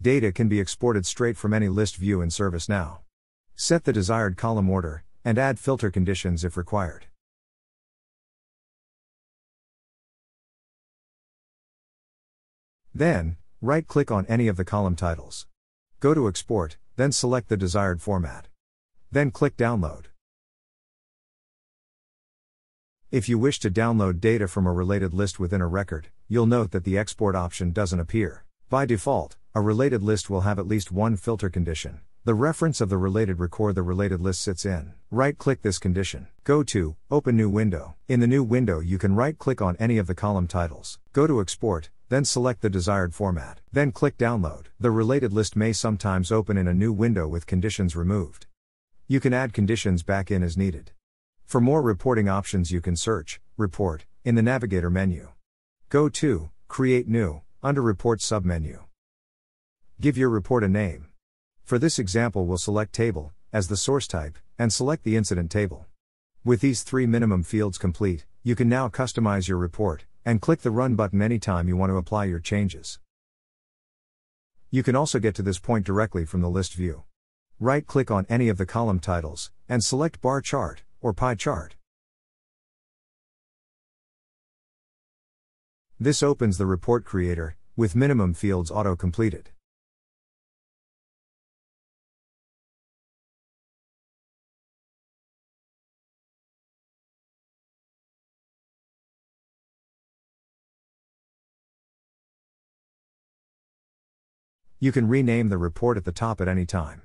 Data can be exported straight from any list view in ServiceNow. Set the desired column order, and add filter conditions if required. Then, right-click on any of the column titles. Go to Export, then select the desired format. Then click Download. If you wish to download data from a related list within a record, you'll note that the export option doesn't appear. By default, a related list will have at least one filter condition. The reference of the related record the related list sits in. Right-click this condition. Go to Open New Window. In the new window you can right-click on any of the column titles. Go to Export, then select the desired format. Then click Download. The related list may sometimes open in a new window with conditions removed. You can add conditions back in as needed. For more reporting options you can search Report in the Navigator menu. Go to Create New under Reports submenu. Give your report a name. For this example we'll select Table as the source type and select the incident table. With these 3 minimum fields complete, you can now customize your report and click the Run button anytime you want to apply your changes. You can also get to this point directly from the list view. Right-click on any of the column titles and select Bar Chart or Pie Chart. This opens the report creator, with minimum fields auto-completed. You can rename the report at the top at any time.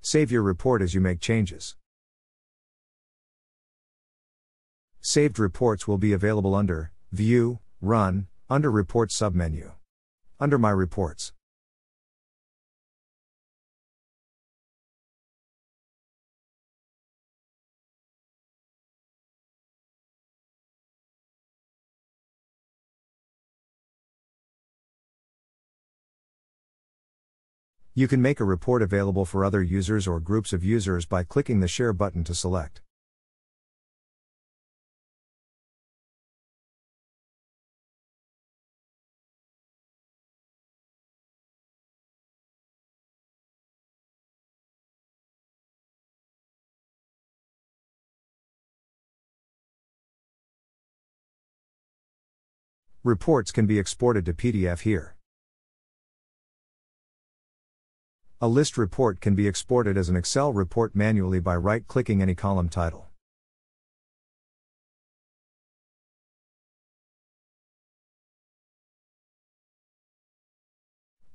Save your report as you make changes. Saved reports will be available under View, Run, under Reports submenu. Under My Reports. You can make a report available for other users or groups of users by clicking the Share button to select. Reports can be exported to PDF here. A list report can be exported as an Excel report manually by right-clicking any column title.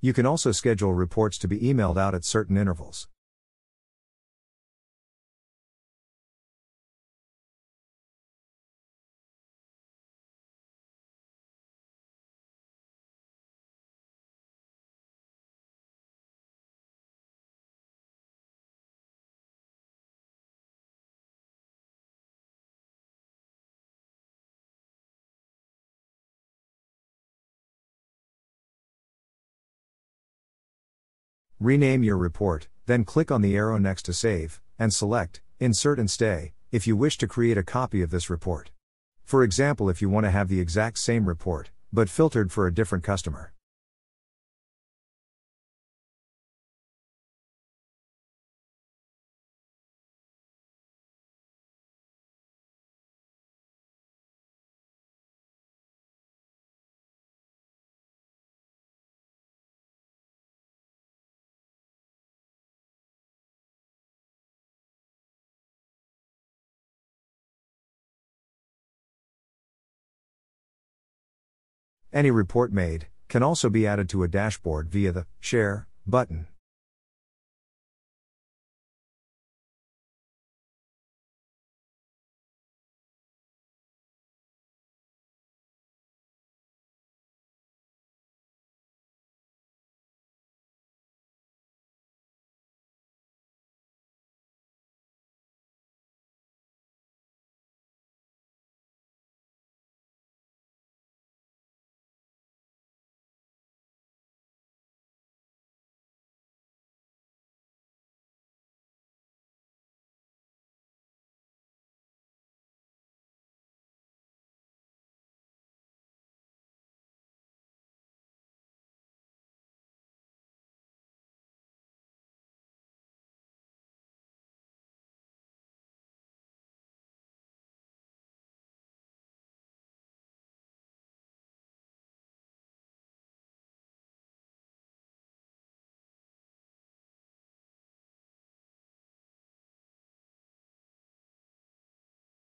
You can also schedule reports to be emailed out at certain intervals. Rename your report, then click on the arrow next to Save, and select Insert and Stay, if you wish to create a copy of this report. For example, if you want to have the exact same report, but filtered for a different customer. Any report made can also be added to a dashboard via the Share button.